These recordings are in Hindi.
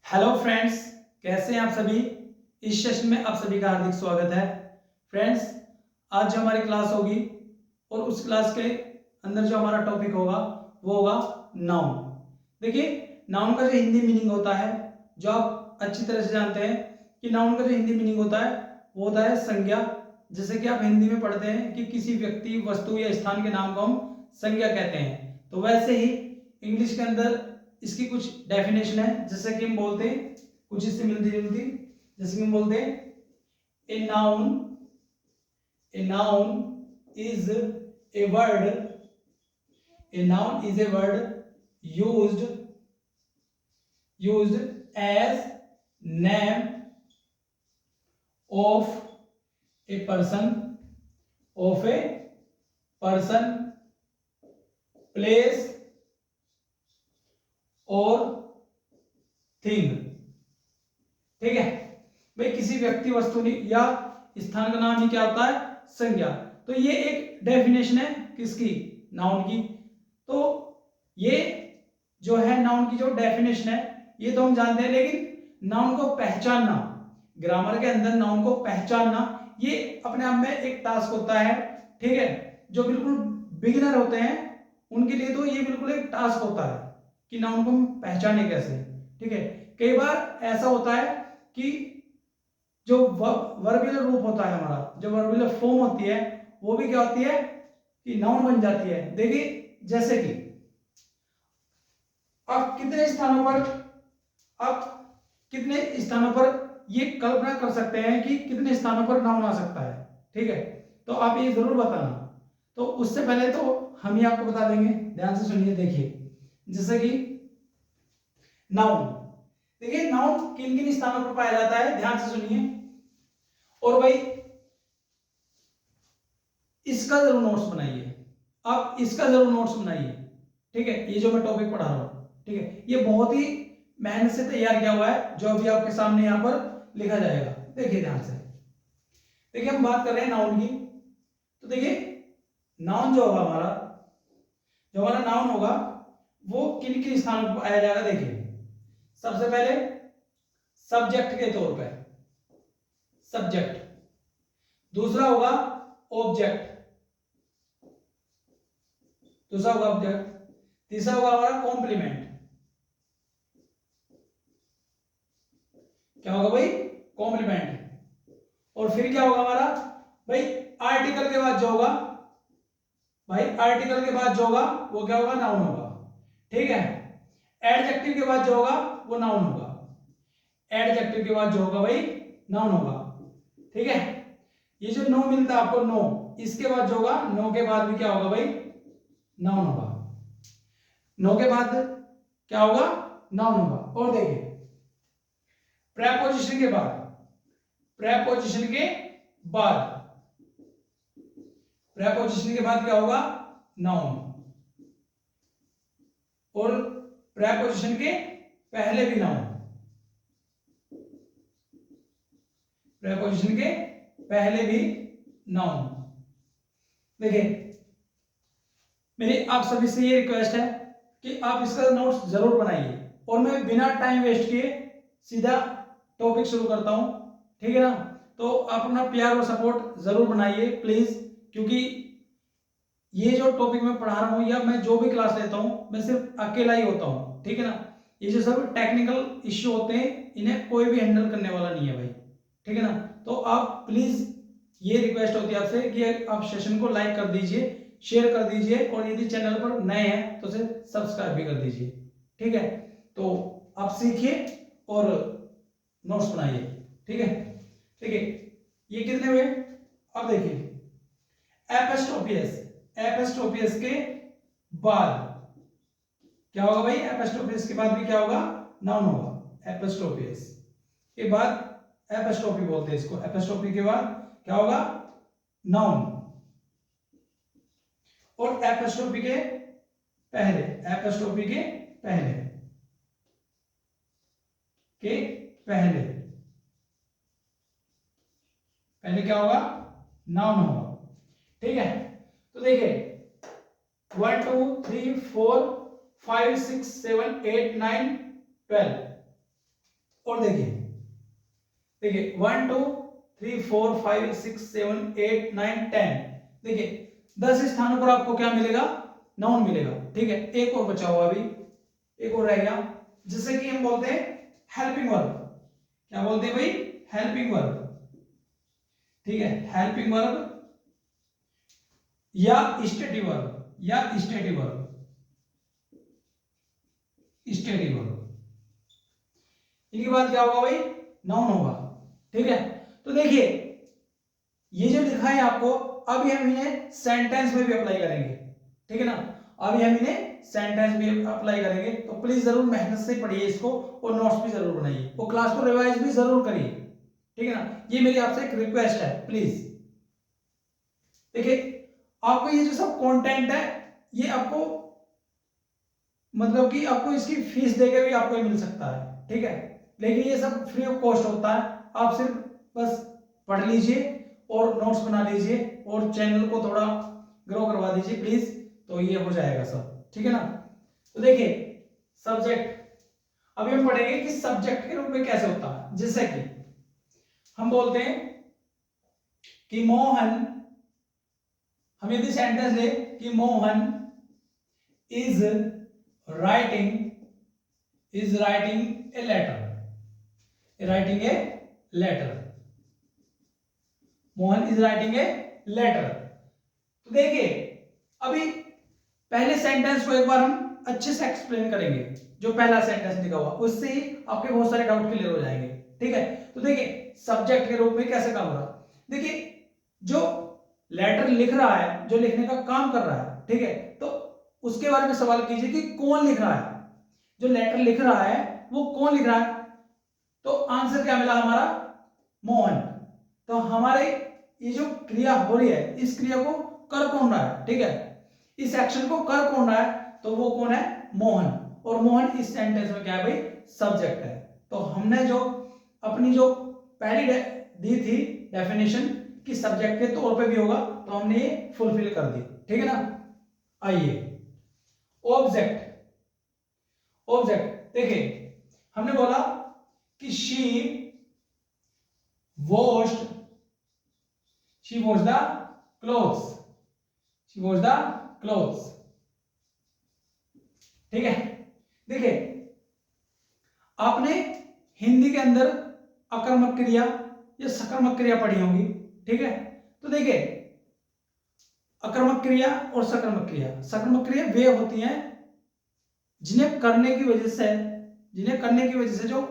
हेलो फ्रेंड्स, कैसे हैं आप सभी। इस सेशन में आप सभी का हार्दिक स्वागत है। फ्रेंड्स, आज जो हमारी क्लास होगी और उस क्लास के अंदर जो हमारा टॉपिक होगा वो होगा नाउन। देखिए, नाउन का जो हिंदी मीनिंग होता है, जो आप अच्छी तरह से जानते हैं कि नाउन का जो हिंदी मीनिंग होता है वो होता है संज्ञा। जैसे कि आप हिंदी में पढ़ते हैं कि किसी व्यक्ति, वस्तु या स्थान के नाम को हम संज्ञा कहते हैं, तो वैसे ही इंग्लिश के अंदर इसकी कुछ डेफिनेशन है। जैसे कि हम बोलते हैं कुछ इससे मिलती जुलती, जैसे कि हम बोलते हैं a noun is a word, a noun is a word used as name of a person, place और थिंग। ठीक है भाई, किसी व्यक्ति, वस्तु या स्थान का नाम ही क्या होता है? संज्ञा। तो ये एक डेफिनेशन है किसकी? नाउन की। तो ये जो है नाउन की जो डेफिनेशन है ये तो हम जानते हैं, लेकिन नाउन को पहचानना, ग्रामर के अंदर नाउन को पहचानना ये अपने आप में एक टास्क होता है। ठीक है, जो बिल्कुल बिगिनर होते हैं उनके लिए तो ये बिल्कुल एक टास्क होता है कि नाउन को हम पहचाने कैसे। ठीक है, कई बार ऐसा होता है कि जो वर्बियल रूप होता है हमारा, जो वर्बियल फॉर्म होती है वो भी क्या होती है कि नाउन बन जाती है। देखिए, जैसे कि आप कितने स्थानों पर ये कल्पना कर सकते हैं कि कितने स्थानों पर नाउन आ सकता है। ठीक है, तो आप ये जरूर बताना। तो उससे पहले तो हम ही आपको बता देंगे, ध्यान से सुनिए। देखिए, जैसे कि नाउन, देखिए नाउन किन किन स्थानों पर पाया जाता है, ध्यान से सुनिए। और भाई इसका जरूर नोट्स बनाइए, आप इसका जरूर नोट्स बनाइए। ठीक है, ये जो मैं टॉपिक पढ़ा रहा हूं, ठीक है, ये बहुत ही मेहनत से तैयार किया हुआ है, जो अभी आपके सामने यहां पर लिखा जाएगा। देखिए ध्यान से, देखिए हम बात कर रहे हैं नाउन की। तो देखिए, नाउन जो होगा हमारा, जो हमारा नाउन होगा वो किन किन स्थानों पर पाया जाएगा। देखिए, सबसे पहले सब्जेक्ट के तौर पे, सब्जेक्ट। दूसरा होगा ऑब्जेक्ट, दूसरा होगा ऑब्जेक्ट। तीसरा होगा हमारा कॉम्प्लीमेंट। क्या होगा भाई? कॉम्प्लीमेंट। और फिर क्या होगा हमारा भाई? आर्टिकल के बाद जो होगा, भाई आर्टिकल के बाद जो होगा वो क्या होगा? नाउन होगा। ठीक है, एडजेक्टिव के बाद जो होगा वो नाउन होगा। एडजेक्टिव के बाद जो होगा भाई नाउन होगा। ठीक है, ये जो नो मिलता है आपको, नो, इसके बाद जो होगा, नो के बाद भी क्या होगा भाई? नाउन होगा। नो के बाद क्या होगा? नाउन होगा। और देखिए, प्रेपोजिशन के बाद, प्रेपोजिशन के बाद, प्रेपोजिशन के बाद क्या होगा? नाउन। और प्रेपोजिशन के पहले भी नाउन, प्रेपोजिशन के पहले भी नाउन। देखिए, मेरी आप सभी से ये रिक्वेस्ट है कि आप इसका नोट्स जरूर बनाइए, और मैं बिना टाइम वेस्ट किए सीधा टॉपिक शुरू करता हूं। ठीक है ना? तो आप अपना प्यार और सपोर्ट जरूर बनाइए प्लीज, क्योंकि ये जो टॉपिक मैं पढ़ा रहा हूं या मैं जो भी क्लास लेता हूं मैं सिर्फ अकेला ही होता हूं। ठीक है ना? ये जो सब टेक्निकल इश्यू होते हैं इन्हें कोई भी हैंडल करने वाला नहीं है भाई। ठीक है ना? तो आप प्लीज, ये रिक्वेस्ट होती है आपसे कि आप सेशन को लाइक कर दीजिए, शेयर कर दीजिए, और यदि चैनल पर नए हैं तो उसे सब्सक्राइब भी कर दीजिए। ठीक है, तो आप सीखिए और नोट्स बनाइए। ठीक है, देखिए ये कितने हुए? अब देखिए, एपिस्टोपियस, एपिस्टोपियस के बाद क्या होगा भाई? एपिस्टोपियस के बाद भी क्या होगा? नाउन होगा। एपिस्टोपियस के बाद, एपिस्टोपी बोलते हैं इसको, एपिस्टोपी के बाद क्या होगा? नाउन। और एपिस्टोपी के पहले, एपिस्टोपी के पहले, के पहले, पहले क्या होगा? नाउन होगा। ठीक है, तो देखिए 1 2 3 4 5 6 7 8 9 12, और देखिए देखिए 1 2 3 4 5 6 7 8 9 10, देखिए 10 स्थानों पर आपको क्या मिलेगा, नाउन मिलेगा। ठीक है, एक और बचा हुआ अभी, एक और रह गया, जिसे कि हम बोलते हैं हेल्पिंग वर्ब। क्या बोलते हैं भाई, हेल्पिंग वर्ब। ठीक है, हेल्पिंग वर्ब या स्टेटिव वर्ब, या स्टेटिव वर्ब, स्टेटिव वर्ब। इनके बाद क्या होगा भाई, नाउन होगा। ठीक है, तो देखिए ये जो लिखा है आपको, अभी हम इन्हें सेंटेंस में भी अप्लाई करेंगे। ठीक है ना, अभी हम इन्हें सेंटेंस में अप्लाई करेंगे, तो प्लीज जरूर मेहनत से पढ़िए इसको और नोट्स भी जरूर बनाइए और क्लास को रिवाइज भी जरूर करिए। ठीक है ना, ये मेरी आपसे एक रिक्वेस्ट है प्लीज। देखिए आपको ये जो सब कंटेंट है, ये आपको मतलब कि आपको इसकी फीस देके भी आपको ये मिल सकता है। ठीक है, लेकिन ये सब फ्री ऑफ कॉस्ट होता है, आप सिर्फ बस पढ़ लीजिए और नोट्स बना लीजिए और चैनल को थोड़ा ग्रो करवा दीजिए प्लीज, तो ये हो जाएगा सब। ठीक है ना, तो देखिए सब्जेक्ट, अभी हम पढ़ेंगे कि सब्जेक्ट के रूप में कैसे होता है। जैसे कि हम बोलते हैं कि मोहन, हम यदि सेंटेंस ले कि Mohan is writing a letter, writing a letter, Mohan is writing a letter. तो देखिए अभी पहले सेंटेंस को एक बार हम अच्छे से एक्सप्लेन करेंगे, जो पहला सेंटेंस लिखा हुआ, उससे ही आपके बहुत सारे डाउट क्लियर हो जाएंगे। ठीक है, तो देखिए सब्जेक्ट के रूप में कैसे काम हो रहा है। देखिए जो लेटर लिख रहा है, जो लिखने का काम कर रहा है, ठीक है, तो उसके बारे में सवाल कीजिए कि कौन लिख रहा है। जो लेटर लिख रहा है वो कौन लिख रहा है, तो आंसर क्या मिला हमारा, मोहन। तो हमारे ये जो क्रिया हो रही है, इस क्रिया को कर कौन रहा है, ठीक है, इस एक्शन को कर कौन रहा है, तो वो कौन है, मोहन। और मोहन इस सेंटेंस में क्या है भाई, सब्जेक्ट है। तो हमने जो अपनी जो पहली दी थी डेफिनेशन कि सब्जेक्ट के तौर पे भी होगा, तो हमने ये फुलफिल कर दी। ठीक है ना, आइए ऑब्जेक्ट, ऑब्जेक्ट देखिए हमने बोला कि she washed the clothes, she washed the clothes। ठीक है, देखिए आपने हिंदी के अंदर अकर्मक क्रिया या सकर्मक क्रिया पढ़ी होंगी। ठीक है, तो देखिए अकर्मक क्रिया और सकर्मक क्रिया, सकर्मक क्रिया वे होती हैं जिन्हें करने की वजह से, जिन्हें करने की वजह से जो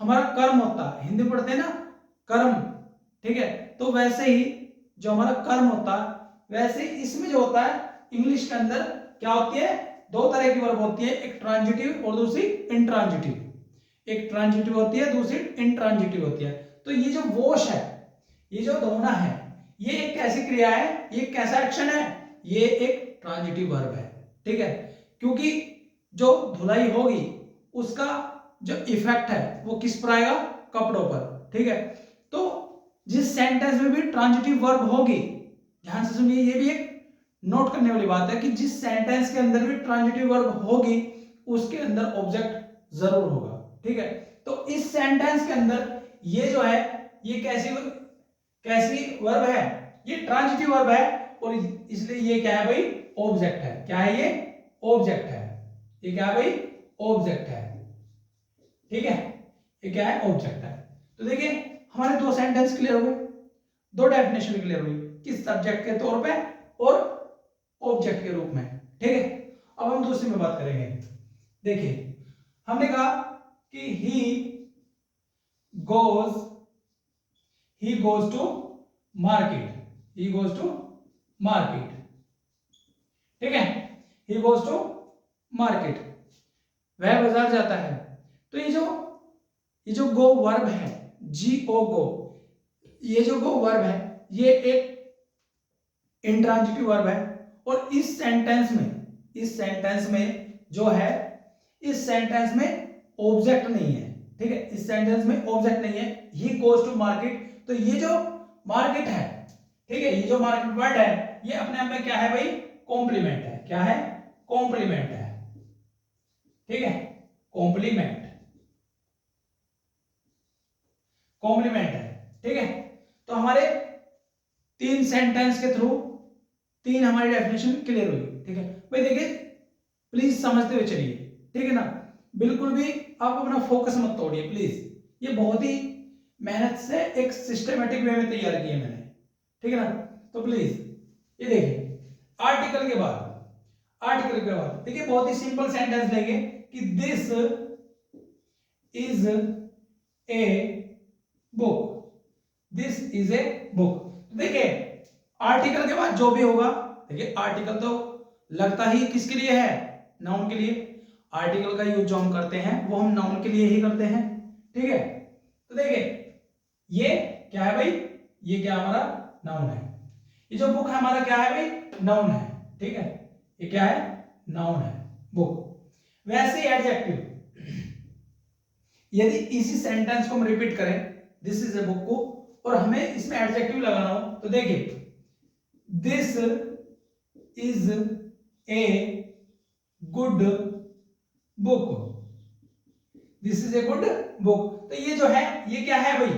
हमारा कर्म होता है, हिंदी पढ़ते हैं ना कर्म, ठीक है, तो वैसे ही जो हमारा कर्म होता है, वैसे ही इसमें जो होता है इंग्लिश के अंदर क्या होती है, दो तरह की वर्ब होती है, एक ट्रांजिटिव और दूसरी इंट्रांजिटिव। एक ट्रांजिटिव होती है, दूसरी इंट्रांजिटिव होती है। तो ये जो वॉश है, ये जो धोना है, ये एक कैसी क्रिया है, ये कैसा एक्शन है, ये एक ट्रांजिटिव वर्ब है। ठीक है, क्योंकि जो धुलाई होगी उसका जो इफेक्ट है वो किस पर आएगा, कपड़ों पर। ठीक है, तो जिस सेंटेंस में भी ट्रांजिटिव वर्ब होगी, ध्यान से सुनिए, ये भी एक नोट करने वाली बात है कि जिस सेंटेंस के अंदर भी ट्रांजिटिव वर्ब होगी उसके अंदर ऑब्जेक्ट जरूर होगा। ठीक है, तो इस सेंटेंस के अंदर ये जो है, ये कैसी कैसी वर्ब है, ये ट्रांजिटिव वर्ब है, और इसलिए ये क्या है भाई, ऑब्जेक्ट है। क्या है ये, ऑब्जेक्ट है। ये क्या है भाई, ऑब्जेक्ट है। ठीक है, ये क्या है, ऑब्जेक्ट है। तो देखिए हमारे दो सेंटेंस क्लियर हुए, दो डेफिनेशन क्लियर हुई कि सब्जेक्ट के तौर पे और ऑब्जेक्ट के रूप में। ठीक है, अब हम दूसरी में बात करेंगे। देखिए हमने कहा कि he goes to market, he goes to market। ठीक है, he goes to market, वह बाजार जाता है। तो ये जो गो वर्ब है, GO गो, ये जो गो वर्ब है ये एक इंट्रांजिटिव वर्ब है, और इस सेंटेंस में जो है, इस सेंटेंस में ऑब्जेक्ट नहीं है। ठीक है, इस सेंटेंस में ऑब्जेक्ट नहीं है। ही गोज टू मार्केट, तो ये जो मार्केट है, ठीक है, ये जो मार्केट वर्ड है, ये अपने आप में क्या है भाई, कॉम्प्लीमेंट है। क्या है, कॉम्प्लीमेंट है। ठीक है, कॉम्प्लीमेंट। कॉम्प्लीमेंट है, ठीक है। तो हमारे 3 सेंटेंस के थ्रू 3 हमारी डेफिनेशन क्लियर हुई, ठीक है भाई। देखिए प्लीज समझते हुए चलिए, ठीक है ना, बिल्कुल भी आप अपना फोकस मत तोड़िए प्लीज। ये बहुत ही मेहनत से एक सिस्टमेटिक वे में तैयार किया मैंने, ठीक है ना। तो प्लीज ये देखिए, आर्टिकल के बाद देखिए बहुत ही सिंपल सेंटेंस लेंगे कि this is a book, this is a book. देखिए आर्टिकल के बाद जो भी होगा, देखिए आर्टिकल तो लगता ही किसके लिए है, नाउन के लिए। आर्टिकल का यूज जो हम करते हैं वो हम नाउन के लिए ही करते हैं, ठीक है। तो देखिए ये क्या है भाई, ये क्या हमारा नाउन है। ये जो बुक है हमारा क्या है भाई, नाउन है, ठीक है। ये क्या है, नाउन है बुक। वैसे एडजेक्टिव, यदि इसी सेंटेंस को हम रिपीट करें दिस इज ए बुक को, और हमें इसमें एडजेक्टिव लगाना हो, तो देखिए this is a good book, this is a good book. तो ये जो है ये क्या है भाई,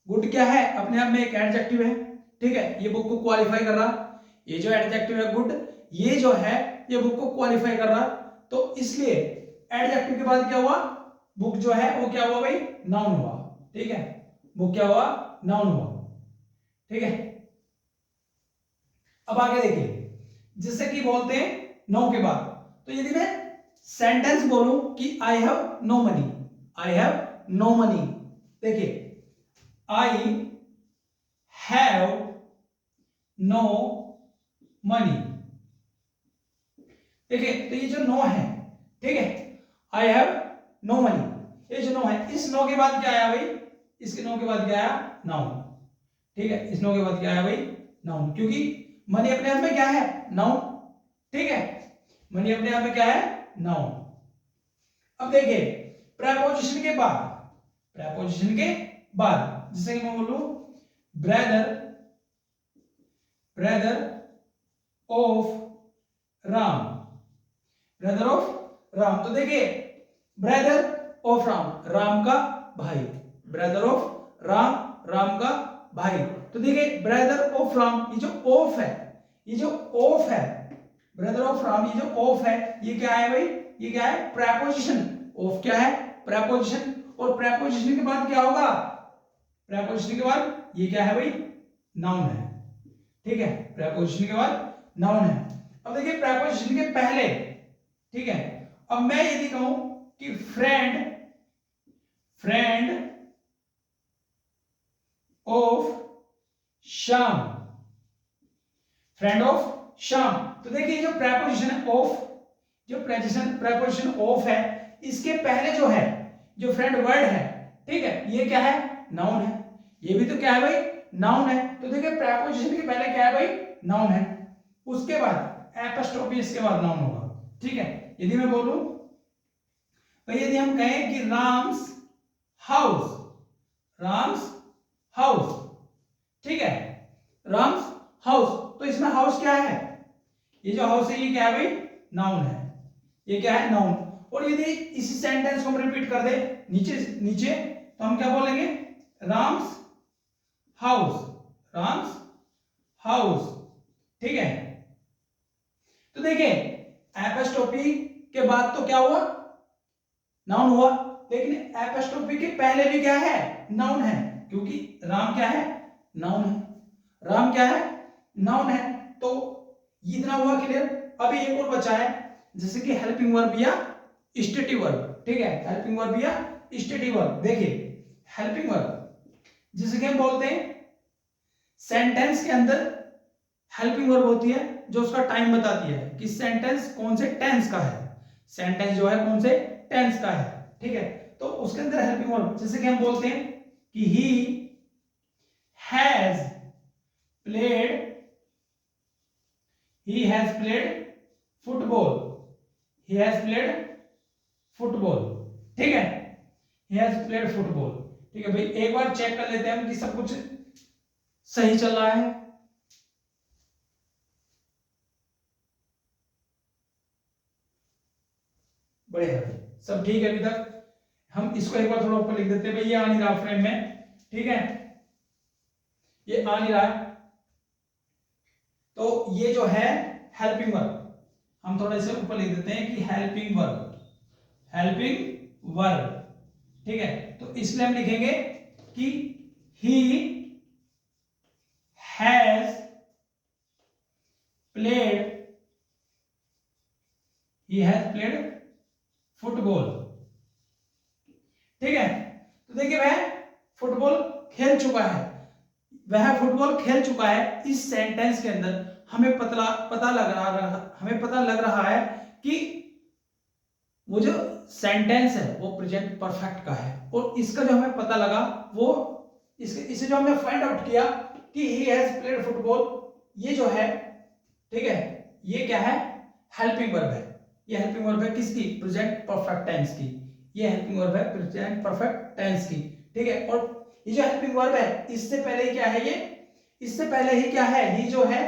गुड क्या है, अपने आप में एक एडजेक्टिव है, ठीक है। ये बुक को क्वालिफाई कर रहा, ये जो एडजेक्टिव है गुड, ये जो है ये बुक को क्वालिफाई कर रहा। तो इसलिए एडजेक्टिव के बाद क्या हुआ, बुक जो है वो क्या हुआ भाई, नाउन हुआ, ठीक है। बुक क्या हुआ, नाउन हुआ, ठीक है। अब आगे देखिए, जिससे कि बोलते हैं नो के बाद, तो यदि मैं सेंटेंस बोलूं कि I have no money, I have no money, देखिए आई हैव नो मनी, देखिए तो ये जो नो है, ठीक है, आई हैव नो मनी, ये जो नो है, इस नो के बाद क्या आया भाई, इसके नो के बाद क्या आया, नाउन, ठीक है। इस नो के बाद क्या आया भाई, नाउन, क्योंकि मनी अपने आप में क्या है, नाउन, ठीक है। मनी अपने आप में क्या है, नाउन। अब देखिए प्रेपोजिशन के बाद, प्रेपोजिशन के बाद जैसे कि मैं बोलूं brother, brother of Ram, brother of Ram, तो देखिए ब्रदर ऑफ राम, राम का भाई, ब्रदर ऑफ राम, राम का भाई। तो देखिए ब्रदर ऑफ राम, ये जो ऑफ है, ये जो ऑफ है, ब्रदर ऑफ राम, ये जो ऑफ है, ये क्या है भाई, ये क्या है, प्रेपोजिशन। ऑफ क्या है, प्रेपोजिशन, और प्रेपोजिशन के बाद क्या होगा, प्रेपोजिशन के बाद ये क्या है भाई, नाउन है, ठीक है। प्रेपोजिशन के बाद नाउन है। अब देखिए प्रेपोजिशन के पहले, ठीक है, अब मैं यदि कहूं कि friend, friend of Shyam, friend of Shyam, तो देखिए जो प्रेपोजिशन है ऑफ, जो प्रेपोजिशन ऑफ है, इसके पहले जो है, जो फ्रेंड वर्ड है, ठीक है, ये क्या है, नाउन है। ये भी तो क्या है भाई, नाउन है। तो देखिए प्रेपोजिशन के पहले क्या है भाई, नाउन है, उसके बाद एपोस्ट्रोफी, इसके बाद नाउन होगा, ठीक है। यदि मैं बोलूं भाई, यदि हम कहें कि राम्स हाउस, राम्स हाउस, ठीक है, राम्स हाउस, तो इसमें हाउस क्या है, ये जो हाउस है ये क्या है भाई, नाउन है, ये क्या है, नाउन। और यदि इसी सेंटेंस को हम रिपीट कर दे नीचे नीचे, तो हम क्या बोलेंगे, राम्स हाउस, राम्स हाउस, ठीक है। तो देखिए एपोस्ट्रोफी के बाद तो क्या हुआ, नाउन हुआ, लेकिन एपोस्ट्रोफी के पहले भी क्या है, नाउन है, क्योंकि राम क्या है, नाउन है, राम क्या है, नाउन है। तो इतना हुआ क्लियर। अभी एक और बचा है, जैसे कि हेल्पिंग वर्ब या स्टेटिव वर्ब, ठीक है, हेल्पिंग वर्ब या स्टेटिव वर्ब। देखिए हेल्पिंग वर्ब जिसे कि हम बोलते हैं सेंटेंस के अंदर हेल्पिंग वर्ब होती है, जो उसका टाइम बताती है कि सेंटेंस कौन से टेंस का है, सेंटेंस जो है कौन से टेंस का है, ठीक है। तो उसके अंदर हेल्पिंग वर्ब, जैसे कि हम बोलते हैं कि he has played, he has played football, he has played football, ठीक है, he has played football, ठीक है भाई। एक बार चेक कर लेते हैं हम कि सब कुछ सही चल रहा है। बढ़िया, सब ठीक है अभी तक। हम इसको एक बार थोड़ा ऊपर लिख देते हैं भाई, ये आ नहीं रहा फ्रेम में, ठीक है, ये आ नहीं रहा है, तो ये जो है हेल्पिंग वर्ब, हम थोड़ा इसे ऊपर लिख देते हैं कि हेल्पिंग वर्ब, हेल्पिंग वर्ब, ठीक है। तो इसलिए हम लिखेंगे कि he has played, he has played football, ठीक है। तो देखिए वह फुटबॉल खेल चुका है, वह फुटबॉल खेल चुका है। इस सेंटेंस के अंदर हमें हमें पता लग रहा है कि वो जो सेंटेंस है वो प्रेजेंट परफेक्ट का है, और इसका जो हमें पता लगा वो इसे जो हमने फाइंड आउट किया कि ही हैज प्लेड फुटबॉल, ये जो है, ठीक है, ये क्या है, हेल्पिंग वर्ब है। ये हेल्पिंग वर्ब है किसकी, प्रेजेंट परफेक्ट टेंस की, ये हेल्पिंग वर्ब है प्रेजेंट परफेक्ट टेंस की, ठीक है। और ये जो हेल्पिंग वर्ब है, इससे पहले क्या है, ये इससे पहले ही क्या है, ही जो है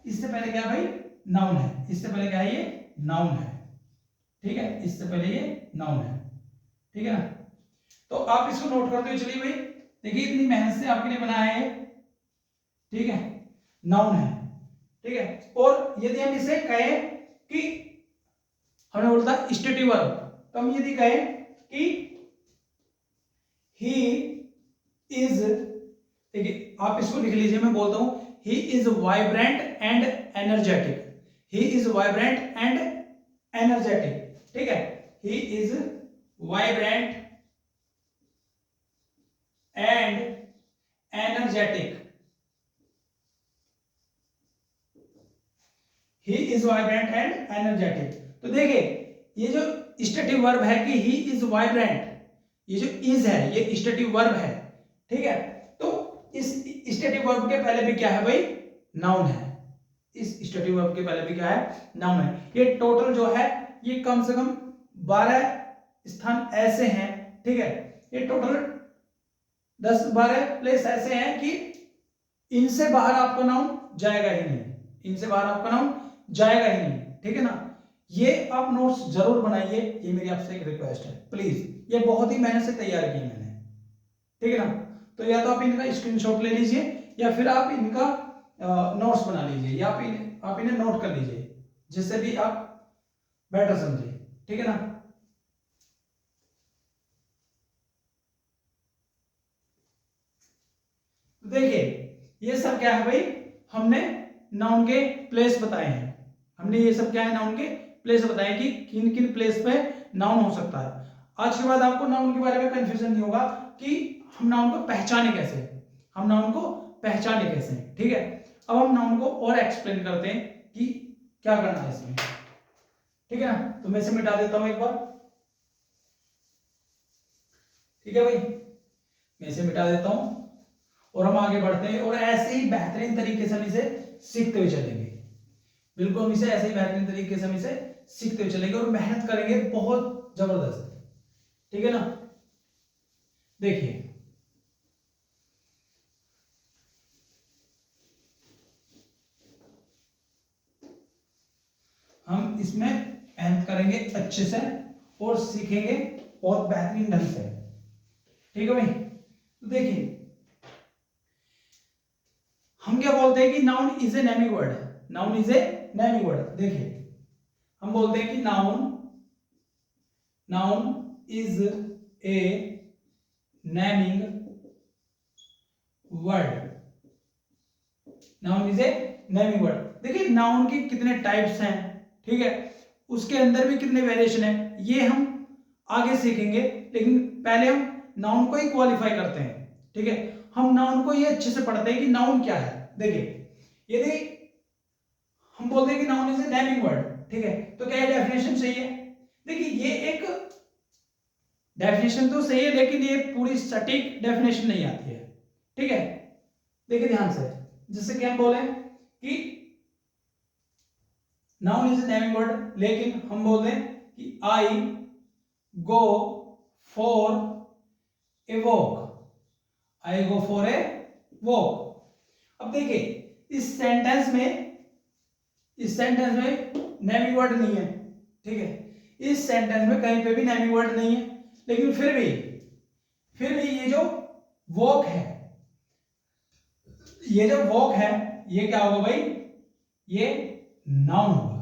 इससे पहले क्या है भाई, नाउन है, इससे पहले क्या है, ये नाउन है, ठीक है, इससे पहले ये नाउन है, ठीक है ना। तो आप इसको नोट करते हुए चलिए भाई, देखिए इतनी मेहनत से आपके लिए बनाया है, ठीक है, नाउन है, ठीक है। और यदि हम इसे कहें कि हमने बोलता स्टेटिव वर्ब, तो हम यदि कहें कि ही इज, देखिए आप इसको लिख लीजिए, मैं बोलता हूं he is vibrant and energetic, he is vibrant and energetic, ठीक है, he is vibrant and energetic, he is vibrant and energetic. तो देखिए ये जो स्टेटिव वर्ब है कि ही इज वाइब्रेंट, ये जो इज है ये स्टेटिव वर्ब है, ठीक है। तो इस स्टेटिव वर्ब के पहले भी क्या है भाई, नाउन है, इस स्टेटिव वर्ब के पहले भी क्या है, नाउन है। ये टोटल जो है ये कम से कम 12 स्थान ऐसे हैं, ठीक है, ये टोटल 10-12 प्लेस ऐसे हैं कि इनसे बाहर आपका नाउन जाएगा ही नहीं, इनसे बाहर आपका नाउन जाएगा ही नहीं, ठीक है ना। ये आप नोट्स जरूर बनाइए, ये मेरी आपसे एक रिक्वेस्ट है प्लीज, ये बहुत ही मेहनत से तैयार किए मैंने, ठीक है ना। तो या तो आप इनका स्क्रीनशॉट ले लीजिए या फिर आप इनका नोट्स बना लीजिए, या आप इन्हें नोट कर लीजिए, जिससे भी आप बेटर समझे, ठीक है ना। देखिए ये सब क्या है भाई, हमने नाउन के प्लेस बताए हैं, हमने ये सब क्या है, नाउन के प्लेस बताए कि किन किन प्लेस पे नाउन हो सकता है। आज के बाद आपको नाउन के बारे में कंफ्यूजन नहीं होगा कि हम नाउन को पहचाने कैसे, हम नाउन को पहचाने कैसे, ठीक है। अब हम नाउन को और एक्सप्लेन करते हैं कि क्या करना है इसमें, ठीक है ना। तो मैं इसे मिटा देता हूं एक बार, ठीक है भाई, मैं इसे मिटा देता हूं और हम आगे बढ़ते हैं, और ऐसे ही बेहतरीन तरीके से हम इसे सीखते हुए चलेंगे, बिल्कुल हम इसे ऐसे ही बेहतरीन तरीके से हम इसे सीखते हुए चलेंगे और मेहनत करेंगे बहुत जबरदस्त, ठीक है ना। देखिए हम इसमें मेहनत करेंगे अच्छे से और सीखेंगे बहुत बेहतरीन ढंग से, ठीक है भाई। तो देखिए हम क्या बोलते हैं कि noun is a naming word, noun is a naming word. देखिए हम बोलते हैं कि noun is a naming word, noun is a naming word. देखिए नाउन के कितने टाइप्स हैं, ठीक है, उसके अंदर भी कितने वेरिएशन है, ये हम आगे सीखेंगे, लेकिन पहले हम नाउन को ही क्वालिफाई करते हैं, ठीक है। हम नाउन को ये अच्छे से पढ़ते हैं कि नाउन क्या है। देखिए यदि हम बोलते हैं कि noun is a naming word, ठीक है, तो क्या ये डेफिनेशन सही है। देखिए ये एक डेफिनेशन तो सही है, लेकिन ये पूरी सटीक डेफिनेशन नहीं आती है, ठीक है। देखिए ध्यान से, जिससे कि हम बोले कि noun is a naming word, लेकिन हम बोल दें कि I go for a walk, I go for a walk. अब देखिए इस सेंटेंस में नेमिंग वर्ड नहीं है, ठीक है, इस सेंटेंस में कहीं पे भी नेमिंग वर्ड नहीं है, लेकिन फिर भी ये जो वॉक है ये जो वॉक है ये क्या होगा भाई, ये नाउन होगा,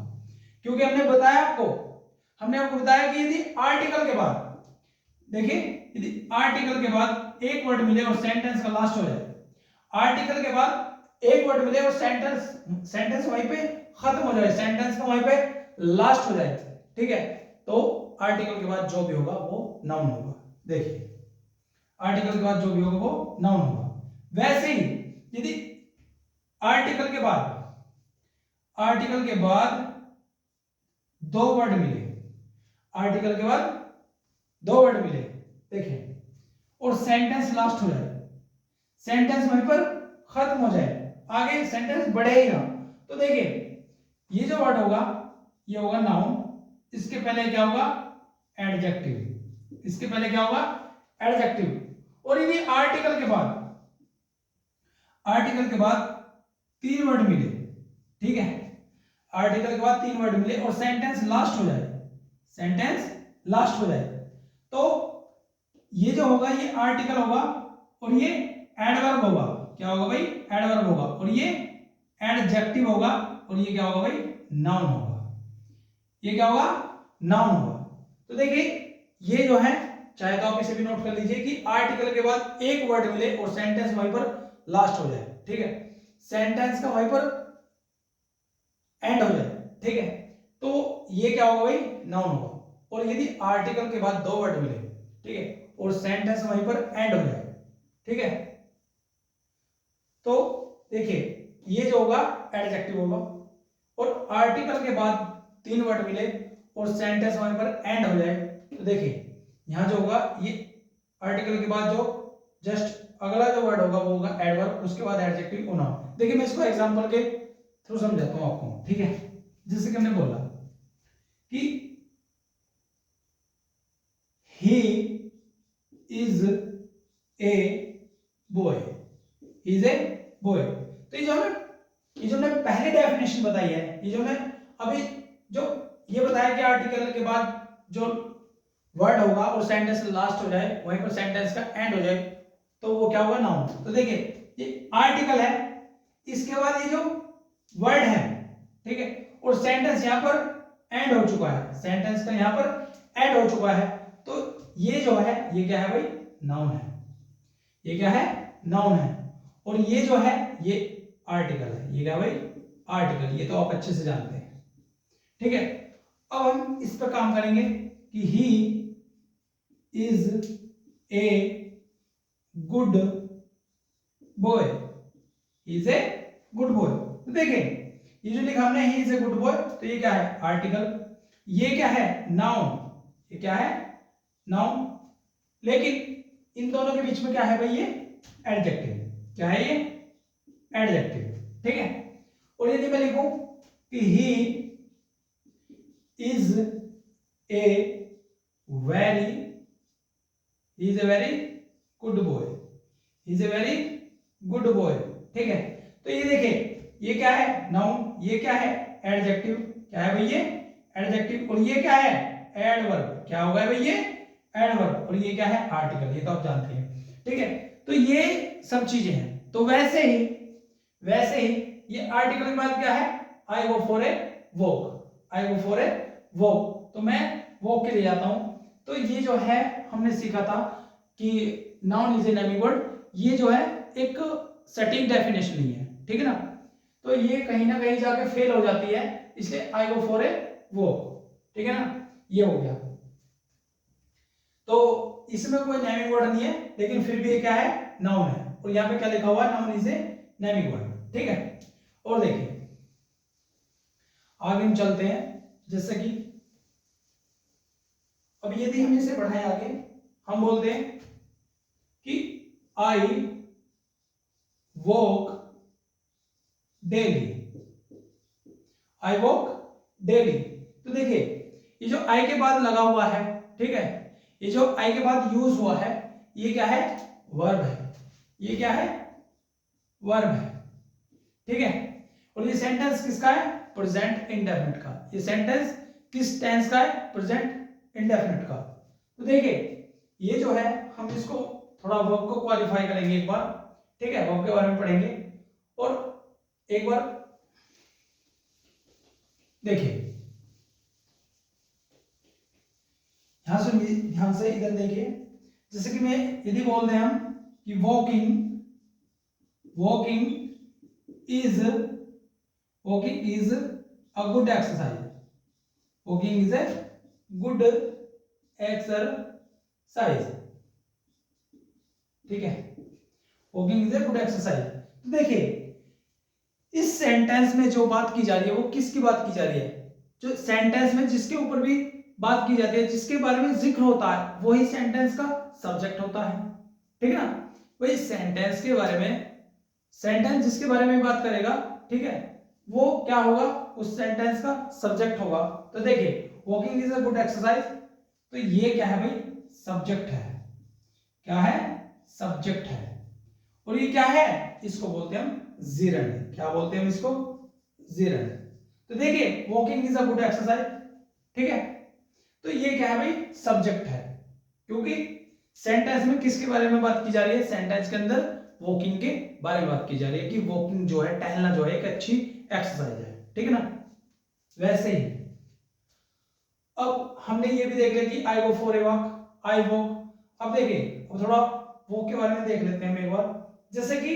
क्योंकि हमने आपको बताया कि यदि आर्टिकल के बाद, देखिए यदि आर्टिकल के बाद एक वर्ड मिले और सेंटेंस का लास्ट हो जाए, आर्टिकल के बाद एक वर्ड मिले और सेंटेंस वहीं पे खत्म हो जाए, सेंटेंस का वहीं पे लास्ट हो जाए, ठीक है, तो आर्टिकल के बाद जो भी होगा वो नाउन होगा। देखिए आर्टिकल के बाद जो भी होगा वो नाउन होगा। वैसे ही यदि आर्टिकल के बाद दो वर्ड मिले, आर्टिकल के बाद दो वर्ड मिले, देखिए, और सेंटेंस लास्ट हो जाए, सेंटेंस वहीं पर खत्म हो जाए, आगे सेंटेंस बढ़े ही ना, तो देखिए ये जो वर्ड होगा ये होगा नाउन, इसके पहले क्या होगा, एडजेक्टिव, इसके पहले क्या होगा, एडजेक्टिव। और यदि आर्टिकल के बाद तीन वर्ड मिले, ठीक है, आर्टिकल के बाद तीन वर्ड मिले और सेंटेंस लास्ट हो जाए, तो ये जो होगा ये आर्टिकल होगा और ये एडवर्ब होगा, क्या होगा भाई, एडवर्ब होगा, और ये एडजेक्टिव होगा, और ये क्या होगा भाई, नाउन होगा, ये क्या होगा, नाउन होगा। तो देखिए ये जो है, चाहे तो आप इसे भी नोट कर लीजिए कि आर्टिकल के बाद एक वर्ड मिले और सेंटेंस वहीं पर लास्ट हो जाए, ठीक है, सेंटेंस का वहीं पर एंड हो जाए, ठीक है, तो ये क्या होगा भाई, नाउन होगा। और यदि आर्टिकल के बाद दो वर्ड मिले, ठीक है, और सेंटेंस वहीं पर एंड हो जाए, ठीक है, तो देखिए ये जो होगा एडजेक्टिव होगा। और आर्टिकल के बाद तीन वर्ड मिले और सेंटेंस वहीं पर एंड हो जाए, तो देखिए यहां जो होगा ये आर्टिकल के बाद जो जस्ट अगला जो वर्ड होगा वो होगा एडवर्ब, उसके बाद एडजेक्टिव और नाउन। देखिए मैं इसको एग्जांपल के थ्रू समझाता हूं आपको, ठीक है, जैसे कि हमने बोला कि he is a boy, he is a boy. तो ये जो हमने पहले डेफिनेशन बताई है, ये जो हमने अभी जो ये बताया कि आर्टिकल के बाद जो वर्ड होगा और सेंटेंस लास्ट हो जाए, वहीं पर सेंटेंस का एंड हो जाए, तो वो क्या होगा, नाउन। तो देखिए ये आर्टिकल है, इसके बाद ये जो वर्ड है, ठीक है, और सेंटेंस यहां पर एंड हो चुका है, सेंटेंस का यहां पर एंड हो चुका है, तो ये जो है ये क्या है भाई, नाउन है, ये क्या है, नाउन है। और ये जो है ये आर्टिकल है, ये क्या भाई, आर्टिकल, ये तो आप अच्छे से जानते हैं, ठीक है। अब हम इस पर काम करेंगे कि he is a good boy, he is a good boy. तो देखिए ये जो लिखा हमने he is a good boy, तो ये क्या है, आर्टिकल, ये क्या है, नाउन, ये क्या है, नाउन। लेकिन इन दोनों के बीच में क्या है भाई, ये एडजेक्टिव, क्या है ये, एडजेक्टिव, ठीक है। और यदि मैं लिखूं कि he is a very good boy, he is a very good boy, ठीक है। तो ये देखिए ये क्या है, नाउन, ये क्या है, एडजेक्टिव, क्या है भाई, ये एडजेक्टिव, और ये क्या है, एडवर्ब, क्या होगा भाई, ये एडवर्ब, और ये क्या है, आर्टिकल, ये तो आप जानते हैं, ठीक है। तो ये सब चीजें हैं। तो वैसे ही ये आर्टिकल के बाद क्या है, I go for a walk, I go for a walk, तो मैं वॉक के लिए जाता हूं। तो ये जो है हमने सीखा था कि noun is a naming word, ये जो है एक सटीक डेफिनेशन नहीं है, ठीक है ना, तो ये कहीं ना कहीं जाके फेल हो जाती है, इसलिए आई गो फॉर ए वॉक, ठीक है ना, ये हो गया। तो इसमें कोई नेमिंग वर्ड नहीं है, लेकिन फिर भी ये क्या है, नाउन है, और यहाँ पे क्या लिखा हुआ है, noun is a naming word, ठीक है। और देखिए आगे हम चलते हैं, जैसे कि अब यदि हम इसे बढ़ाएं आगे, हम बोलते हैं कि I walk daily, I walk daily. तो देखिए ये जो आई के बाद लगा हुआ है, ठीक है, ये जो आई के बाद यूज हुआ है, ये क्या है, वर्ब है, ये क्या है, वर्ब है, ठीक है। और ये सेंटेंस किसका है, प्रेजेंट इंडेफिनिट का, ये सेंटेंस किस टेंस का है, प्रेजेंट इंडेफिनिट का। तो देखिए ये जो है हम इसको थोड़ा वर्ब को क्वालिफाई करेंगे एक बार, ठीक है, वर्ब के बारे में पढ़ेंगे। और एक बार देखिए, यहां से ध्यान से इधर देखिए, जैसे कि मैं यदि बोल दें हम कि walking is a good exercise, walking is a good exercise, ठीक है, walking is a good exercise. तो देखिए इस सेंटेंस में जो बात की जा रही है वो किसकी बात की जा रही है, जो सेंटेंस में जिसके ऊपर भी बात की जाती है, जिसके बारे में जिक्र होता है, वही सेंटेंस का सब्जेक्ट होता है, ठीक है ना। वही सेंटेंस के बारे में, सेंटेंस जिसके बारे में बात करेगा, ठीक है, वो क्या होगा, उस सेंटेंस का सब्जेक्ट होगा। तो देखिए walking is a good exercise, तो ये क्या है भाई, सब्जेक्ट है, क्या है, सब्जेक्ट है। और ये क्या है, इसको बोलते हैं हम जिरंड, क्या बोलते हैं हम इसको, जिरंड। तो देखिए walking is a good exercise, ठीक है, तो ये क्या है भाई, सब्जेक्ट है, क्योंकि सेंटेंस में किसके बारे में बात की जा रही है, सेंटेंस के अंदर वॉकिंग के बारे में बात की जा रही है कि वॉकिंग जो है, टहलना जो है एक अच्छी एक्सरसाइज है, ठीक है ना। वैसे ही अब हमने ये भी देख लिया कि I go for a walk, I walk. अब देखिए अब थोड़ा वॉक के बारे में देख लेते हैं हम एक बार। जैसे कि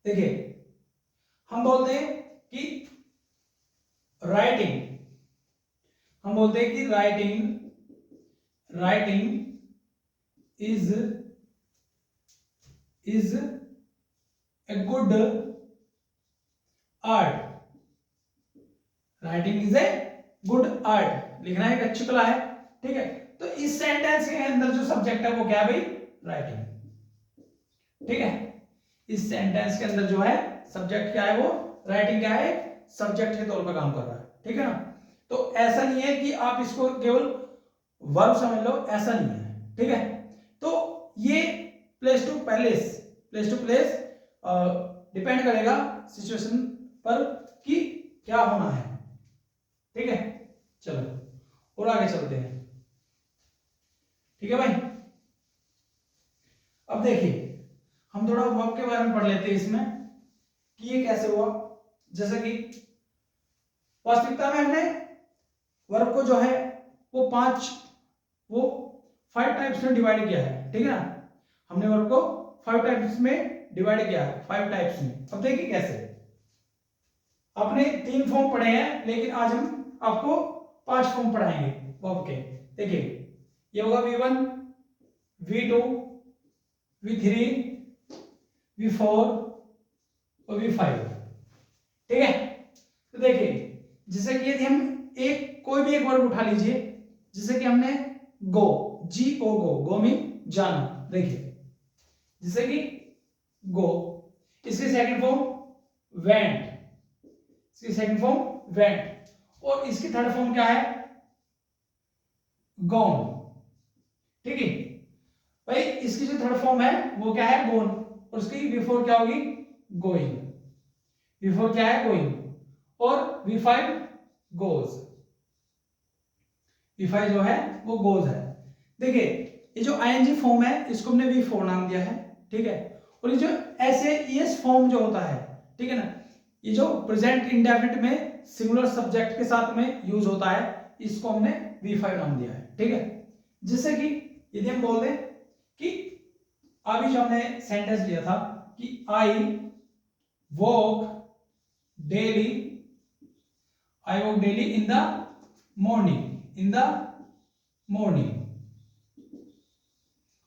देखिए हम बोलते हैं कि राइटिंग, हम बोलते हैं कि writing is a good art, writing is a good art, लिखना एक अच्छी कला है, ठीक है। तो इस सेंटेंस के अंदर जो सब्जेक्ट है वो क्या है भाई, राइटिंग, ठीक है। इस सेंटेंस के अंदर जो है सब्जेक्ट क्या है, वो राइटिंग क्या है, सब्जेक्ट के तौर पर काम कर रहा है, ठीक है ना। तो ऐसा नहीं है कि आप इसको केवल वर्ब समझ लो, ऐसा नहीं है, ठीक है। तो ये प्लेस टू प्लेस डिपेंड करेगा सिचुएशन पर कि क्या होना है, ठीक है। चलो और आगे चलते हैं, ठीक है भाई। अब देखिए हम थोड़ा वर्ब के बारे में पढ़ लेते हैं इसमें कि ये कैसे हुआ। जैसे कि वास्तविकता में हमने वर्ब को जो है वो 5 टाइप्स में डिवाइड किया है, ठीक है ना। हमने वर्ब को 5 टाइप्स में डिवाइड किया है, 5 टाइप्स में। अब देखिए कैसे, आपने 3 फॉर्म पढ़े हैं, लेकिन आज हम आपको 5 फॉर्म पढ़ाएंगे वर्ब के। देखिए ये होगा V1, V2, V3, V4 और V5, ठीक है। तो देखिए जैसे कि यदि हम कोई भी एक वर्ब उठा लीजिए, जैसे कि हमने गो, गो मीन जाना। देखिए जैसे कि गो, इसकी सेकंड फॉर्म वेंट, इसकी सेकंड फॉर्म वेंट, और इसकी थर्ड फॉर्म क्या है, गॉन, ठीक है भाई। इसकी जो थर्ड फॉर्म है वो क्या है, गोन, और उसकी बिफोर क्या होगी, गोइंग, बिफोर क्या है, गोइंग, और V5 गोज, V5 जो है वो गोज है। देखिए ये जो ING फॉर्म है इसको हमने V4 नाम दिया है, ठीक है। और ये जो SAES फॉर्म जो होता है, ठीक है ना, ये जो प्रेजेंट इंडेफिनिट में सिंगुलर सब्जेक्ट के साथ में यूज होता है, इसको हमने V5 नाम दिया है, ठीक है। जैसे कि यदि हम बोल दें कि अभी जो हमने सेंटेंस लिया था कि I walk daily in the morning,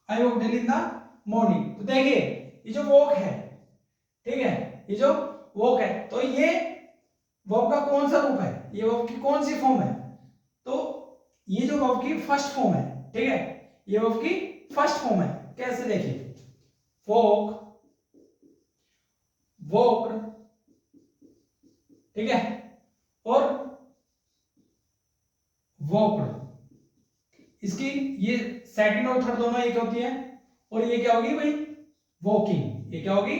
I walk daily in the morning. तो देखिए ये जो वॉक है, ठीक है, ये जो वॉक है, तो ये वर्ब का कौन सा रूप है, ये वर्ब की कौन सी फॉर्म है, तो ये जो वर्ब की फर्स्ट फॉर्म है, ठीक है, ये वर्ब की फर्स्ट फॉर्म है। कैसे, देखिए वॉक, वॉक्ड, ठीक है, और वॉक्ड, इसकी ये सेकंड और थर्ड दोनों एक होती है, और ये क्या होगी भाई, वॉकिंग, ये क्या होगी,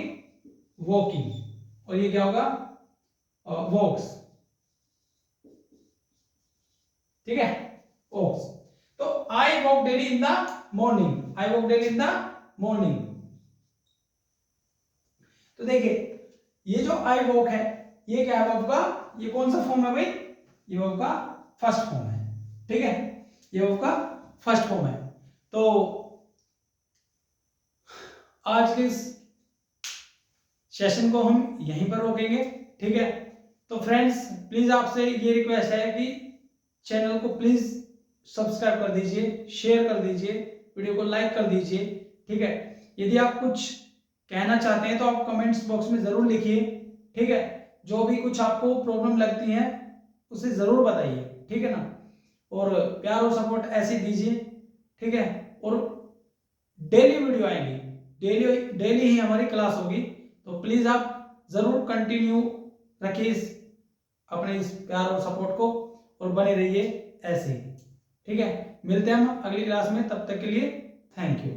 वॉकिंग, और ये क्या होगा, वॉक्स, ठीक है, वॉक्स। तो I walk daily in the morning, I walk daily in the morning, तो देखिए ये जो आई वॉक है ये क्या है वर्ब का, ये कौन सा फॉर्म है भाई, ये वर्ब का फर्स्ट फॉर्म है, ठीक है, ये वर्ब का फर्स्ट फॉर्म है। तो आज के इस सेशन को हम यहीं पर रोकेंगे, ठीक है। तो फ्रेंड्स प्लीज आपसे ये रिक्वेस्ट है कि चैनल को प्लीज सब्सक्राइब कर दीजिए, शेयर कर दीजिए, वीडियो को लाइक कर दीजिए, ठीक है। यदि आप कुछ कहना चाहते हैं तो आप कमेंट्स बॉक्स में जरूर लिखिए, ठीक है। जो भी कुछ आपको प्रॉब्लम लगती है उसे जरूर बताइए, ठीक है ना। और प्यार और सपोर्ट ऐसे दीजिए, ठीक है। और डेली वीडियो आएंगी, डेली ही हमारी क्लास होगी, तो प्लीज आप जरूर कंटिन्यू रखिए अपने इस प्यार और सपोर्ट को और बने रहिए ऐसे ही, ठीक है। मिलते हैं हम अगली क्लास में, तब तक के लिए थैंक यू।